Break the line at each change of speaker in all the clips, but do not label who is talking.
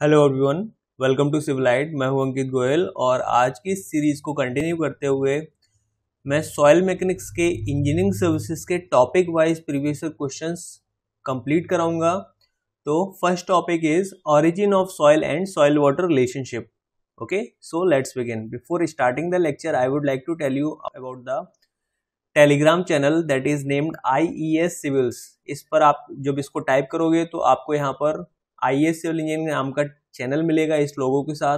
Hello everyone, welcome to सिविलाइट। मैं हूं अंकित गोयल और आज की इस सीरीज को कंटिन्यू करते हुए मैं सॉइल मैकेनिक्स के इंजीनियरिंग सर्विसेज के topic wise previous questions complete कराऊंगा। तो first topic is origin of soil and soil water relationship. Okay, so let's begin. Before starting the lecture I would like to tell you about the Telegram channel that is named IES civils. इस पर आप जब इसको type करोगे तो आपको यहाँ पर IES सिविल इंजीनियरिंग नाम का चैनल मिलेगा इस लोगों के साथ,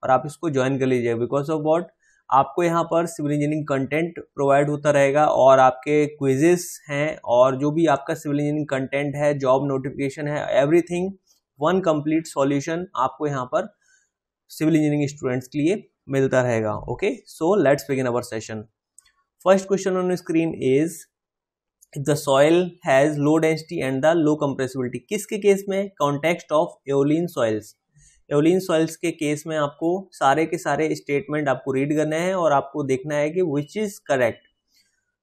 और आप इसको ज्वाइन कर लीजिए। बिकॉज ऑफ व्हाट, आपको यहाँ पर सिविल इंजीनियरिंग कंटेंट प्रोवाइड होता रहेगा और आपके क्विजेस हैं और जो भी आपका सिविल इंजीनियरिंग कंटेंट है, जॉब नोटिफिकेशन है, एवरीथिंग वन कंप्लीट सॉल्यूशन आपको यहाँ पर सिविल इंजीनियरिंग स्टूडेंट्स के लिए मिलता रहेगा। Okay, so let's begin our session. First question on the screen is the soil has low density and the low compressibility। किसके केस में? Context of aeolian soils। Aeolian soils के case में आपको सारे के सारे स्टेटमेंट आपको रीड करने हैं और आपको देखना है कि which is correct।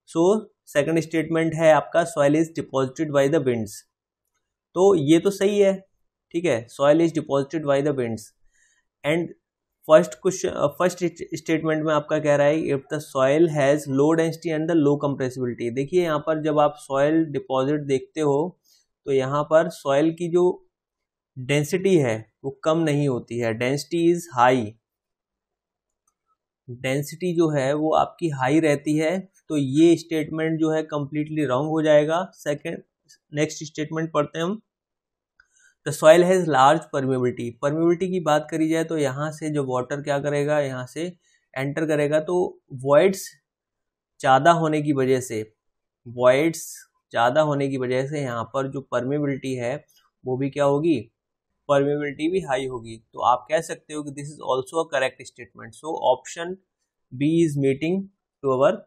So second statement है आपका soil is deposited by the winds। तो ये तो सही है, ठीक है, soil is deposited by the winds। And first statement में आपका कह रहा है if the soil has low density and the low compressibility. देखिए यहाँ पर जब आप सॉइल डिपॉजिट देखते हो तो यहाँ पर सॉइल की जो डेंसिटी है वो कम नहीं होती है, डेंसिटी इज हाई। डेंसिटी जो है वो आपकी हाई रहती है, तो ये स्टेटमेंट जो है कंप्लीटली रॉन्ग हो जाएगा। सेकंड, नेक्स्ट स्टेटमेंट पढ़ते हैं हम। The soil has large permeability. Permeability की बात करी जाए तो यहाँ से जो वाटर क्या करेगा, यहाँ से एंटर करेगा तो वॉइड्स ज़्यादा होने की वजह से, यहाँ पर जो परमेबिलिटी है वो भी क्या होगी, परमेबिलिटी भी हाई होगी। तो आप कह सकते हो कि this is also a correct statement. So option B is meeting to our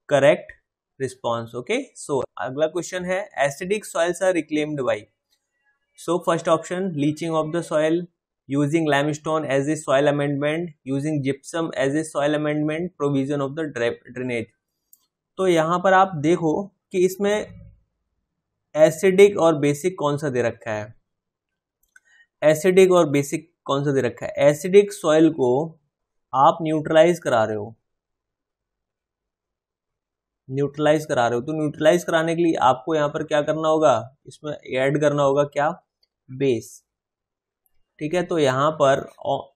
correct response. Okay, so अगला क्वेश्चन है acidic soils are reclaimed by. So first option, leaching of the soil, using limestone as a soil amendment, using gypsum as a soil amendment, provision of the drainage. तो यहां पर आप देखो कि इसमें acidic और बेसिक कौन सा दे रखा है। एसिडिक और बेसिक कौन सा दे रखा है? एसिडिक सॉइल को आप न्यूट्रलाइज करा रहे हो, तो न्यूट्रलाइज कराने के लिए आपको यहाँ पर क्या करना होगा, इसमें ऐड करना होगा क्या, बेस। ठीक है, तो यहाँ पर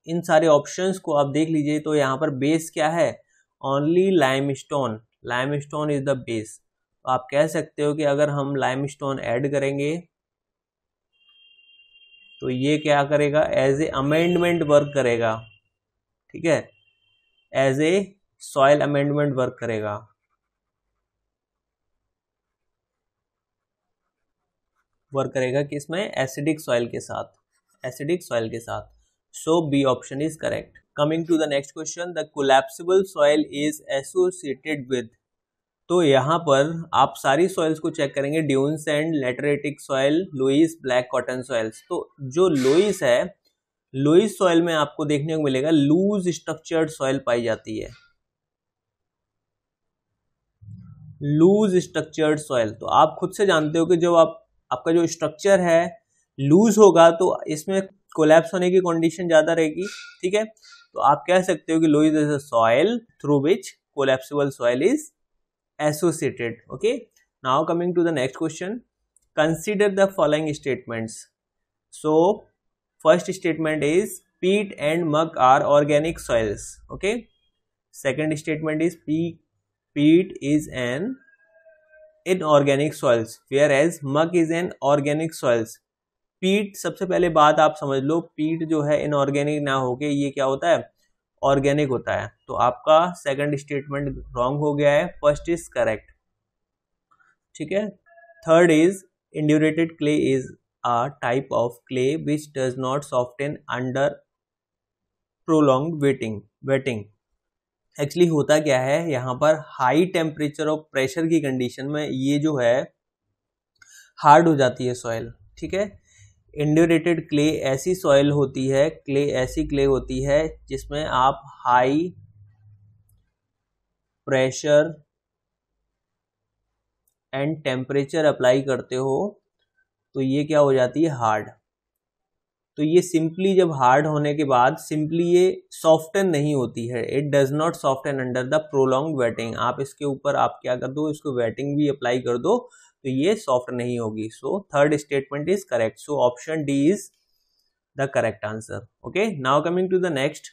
इन सारे ऑप्शंस को आप देख लीजिए। तो यहाँ पर बेस क्या है, only limestone. Limestone is the base. तो आप कह सकते हो कि अगर हम लाइमस्टोन ऐड करेंगे तो ये क्या करेगा, एज ए अमेंडमेंट वर्क करेगा। ठीक है, as a soil amendment work करेगा। किसमें, एसिडिक सॉइल के साथ, so B option is correct. Coming to the next question, the collapsible soil is associated with. तो यहाँ पर आप सारी सॉइल्स को चेक करेंगे, dune sand, lateritic soil, loess, black cotton soils. तो जो लुइस है, लुइस सॉइल में आपको देखने को मिलेगा लूज स्ट्रक्चर्ड सॉइल पाई जाती है, लूज स्ट्रक्चर्ड सॉइल। तो आप खुद से जानते हो कि जब आपका जो स्ट्रक्चर है लूज होगा तो इसमें कोलैप्स होने की कंडीशन ज्यादा रहेगी। ठीक है, तो आप कह सकते हो कि loess is a soil through which collapsible soil is associated. Okay, now coming to the next question, consider the following statements. So first statement is peat and muck are organic soils. Okay, second statement is peat is an inorganic soils whereas mud is an organic soils। पीट, सबसे पहले बात आप समझ लो, पीट जो है inorganic ना होके ये क्या होता है, ऑर्गेनिक होता है। तो आपका सेकंड स्टेटमेंट रॉन्ग हो गया है, फर्स्ट इज करेक्ट। ठीक है, third is indurated clay is a type of clay which does not soften under prolonged wetting. Actually होता क्या है, यहाँ पर हाई टेम्परेचर और प्रेशर की कंडीशन में ये जो है हार्ड हो जाती है सॉइल। ठीक है, इंड्यूरेटेड क्ले ऐसी सॉइल होती है, ऐसी क्ले होती है जिसमें आप high pressure and temperature apply करते हो तो ये क्या हो जाती है, हार्ड। तो ये सिंपली जब हार्ड होने के बाद सिंपली ये सॉफ्टन नहीं होती है, it does not soften under the prolong waiting. आप इसके ऊपर आप क्या कर दो, इसको वेटिंग भी अप्लाई कर दो तो ये सॉफ्ट नहीं होगी। So third statement is correct. So option D is the correct answer. Okay, now coming to the next,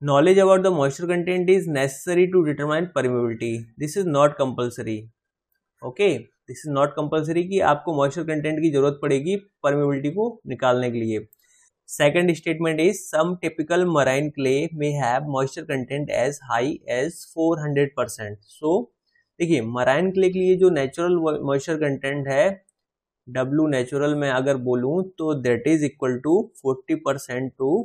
knowledge about the moisture content is necessary to determine permeability. This is not compulsory. Okay, this is not compulsory कि आपको moisture content की जरूरत पड़ेगी permeability को निकालने के लिए। Second statement is some typical marine clay may have moisture content as high as 400%. So देखिए marine clay के लिए जो natural moisture content है W natural में अगर बोलूँ तो that is equal to 40% to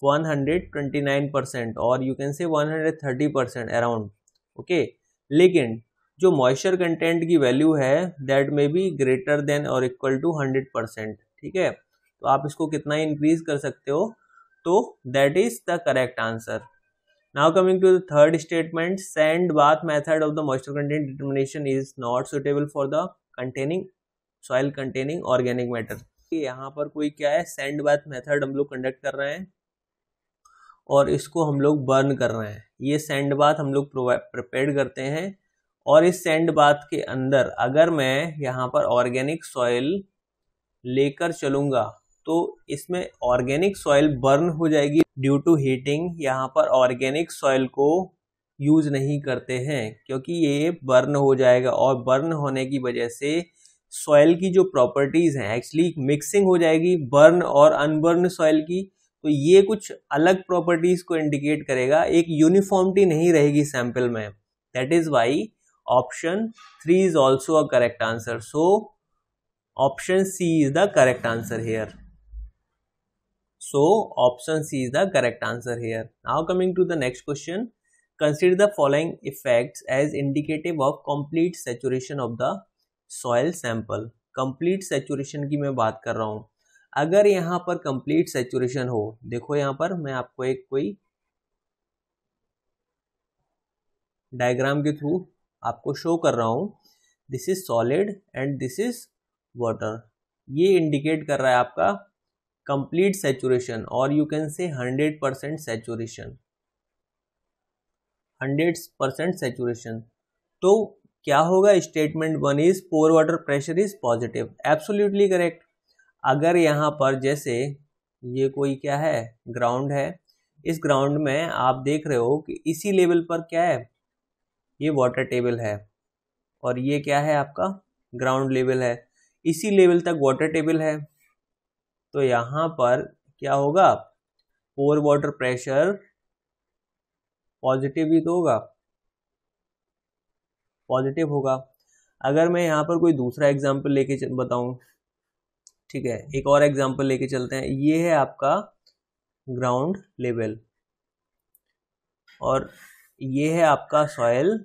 129% और यू कैन से 130% अराउंड। ओके, लेकिन जो मॉइस्चर कंटेंट की वैल्यू है that may be greater than और इक्वल टू 100%। ठीक है, तो आप इसको कितना इंक्रीज कर सकते हो, तो that is the correct answer. Now coming to the third statement, sand bath method of the moisture content determination is not suitable for the containing soil containing organic matter. यहाँ पर कोई क्या है, सैंड बाथ मेथड हम लोग conduct कर रहे हैं और इसको हम लोग बर्न कर रहे हैं। ये सैंड बाथ हम लोग प्रिपेयर करते हैं और इस सैंड बाथ के अंदर अगर मैं यहाँ पर ऑर्गेनिक सॉइल लेकर चलूँगा तो इसमें ऑर्गेनिक सॉइल बर्न हो जाएगी ड्यू टू हीटिंग। यहाँ पर ऑर्गेनिक सॉइल को यूज नहीं करते हैं क्योंकि ये बर्न हो जाएगा और बर्न होने की वजह से सॉइल की जो प्रॉपर्टीज हैं एक्चुअली मिक्सिंग हो जाएगी बर्न और अनबर्न सॉइल की, तो ये कुछ अलग प्रॉपर्टीज को इंडिकेट करेगा, एक यूनिफॉर्मिटी नहीं रहेगी सैंपल में। That is why option 3 is also a correct answer. So option C is the correct answer here. So option C is the correct answer here. Now coming to the next question, consider the following effects as indicative of complete saturation of the soil sample। complete saturation की मैं बात कर रहा हूं। अगर यहाँ पर complete saturation हो, देखो यहाँ पर मैं आपको एक कोई डायग्राम के थ्रू आपको शो कर रहा हूं। This is solid and this is water. ये इंडिकेट कर रहा है आपका complete saturation और you can say 100% saturation, 100% saturation। तो क्या होगा, statement 1 is pore water pressure is positive. Absolutely correct. अगर यहाँ पर जैसे ये कोई क्या है, ग्राउंड है, इस ग्राउंड में आप देख रहे हो कि इसी लेवल पर क्या है, ये वाटर टेबल है और ये क्या है आपका ग्राउंड लेवल है, इसी लेवल तक वाटर टेबल है। तो यहाँ पर क्या होगा, पोर वाटर प्रेशर पॉजिटिव ही तो होगा, पॉजिटिव होगा। अगर मैं यहाँ पर कोई दूसरा एग्जाम्पल लेके बताऊं, ठीक है, एक और एग्जाम्पल लेके चलते हैं। ये है आपका ग्राउंड लेवल और ये है आपका सॉइल,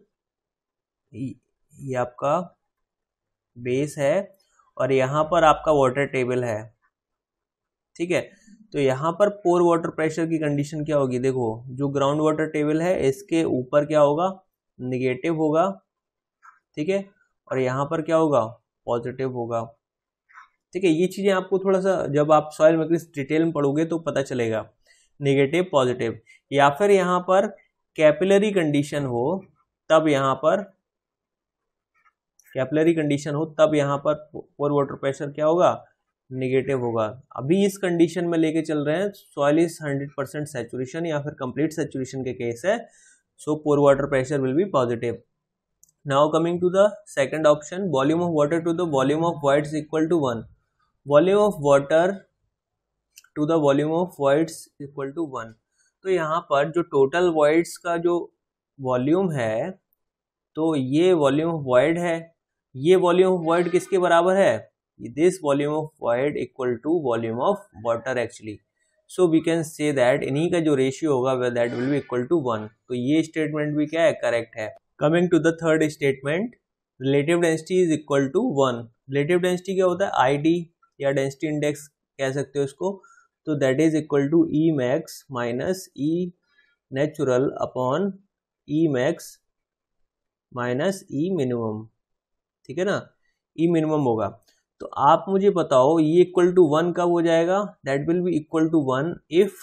ये आपका बेस है और यहाँ पर आपका वाटर टेबल है। ठीक है, तो यहाँ पर पोर वाटर प्रेशर की कंडीशन क्या होगी, देखो जो ग्राउंड वाटर टेबल है इसके ऊपर क्या होगा, निगेटिव होगा। ठीक है, और यहाँ पर क्या होगा, पॉजिटिव होगा। ठीक है, ये चीजें आपको थोड़ा सा जब आप सॉइल मैकेनिक्स डिटेल में पढ़ोगे तो पता चलेगा, नेगेटिव पॉजिटिव। या फिर यहाँ पर कैपिलरी कंडीशन हो तब यहाँ पर कैपिलरी कंडीशन हो तब यहाँ पर पोर वाटर प्रेशर क्या होगा, नेगेटिव होगा। अभी इस कंडीशन में लेके चल रहे हैं सॉइल इज 100% सैचुरेशन या फिर कंप्लीट सैचुरेशन के केस है, so pore water pressure will be positive. Now coming to the second option, volume of water to the volume of voids equal to 1। Volume of water to the volume of voids equal to 1। तो यहाँ पर जो total voids का जो volume है, तो ये volume of void है, ये वॉल्यूम ऑफ void किसके बराबर है, this volume of void equal to volume of water actually। So we can say that इन्हीं का जो रेशियो होगा that will be equal to 1। तो ये स्टेटमेंट भी क्या है, करेक्ट है। Coming to the third statement, relative density is equal to 1। Relative density क्या होता है, आईडी या डेंसिटी इंडेक्स कह सकते हो इसको। तो that is equal to e max minus e natural upon e max minus e minimum. ठीक है ना, ई मिनिमम होगा। तो आप मुझे बताओ ये इक्वल टू 1 कब हो जाएगा? That will be equal to 1 if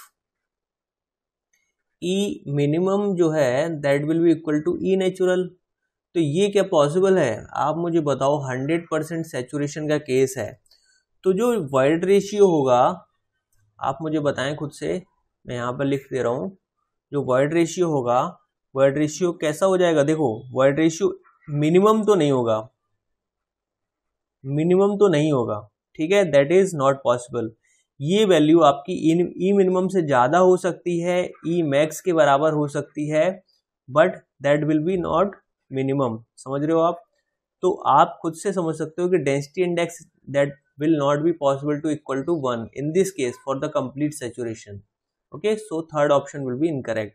e minimum जो है that will be equal to e natural. तो ये क्या पॉसिबल है? आप मुझे बताओ 100% सैचुरेशन का केस है, तो जो वॉइड रेशियो होगा आप मुझे बताएं खुद से, मैं यहाँ पर लिख दे रहा हूँ। जो वॉइड रेशियो होगा, वॉइड रेशियो कैसा हो जाएगा? देखो वॉइड रेशियो मिनिमम तो नहीं होगा, मिनिमम तो नहीं होगा, ठीक है, दैट इज नॉट पॉसिबल। ये वैल्यू आपकी ई मिनिमम से ज़्यादा हो सकती है, ई मैक्स के बराबर हो सकती है, but that will B not minimum. समझ रहे हो आप? तो आप खुद से समझ सकते हो कि density index that will not be possible to equal to 1 in this case for the complete saturation. Okay, so third option will be incorrect.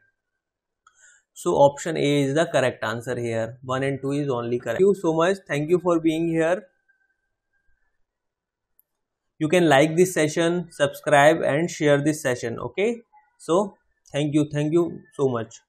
So option A is the correct answer here. 1 and 2 is only correct. Thank you so much. Thank you for being here. You can like this session, subscribe and share this session. Okay, so thank you so much.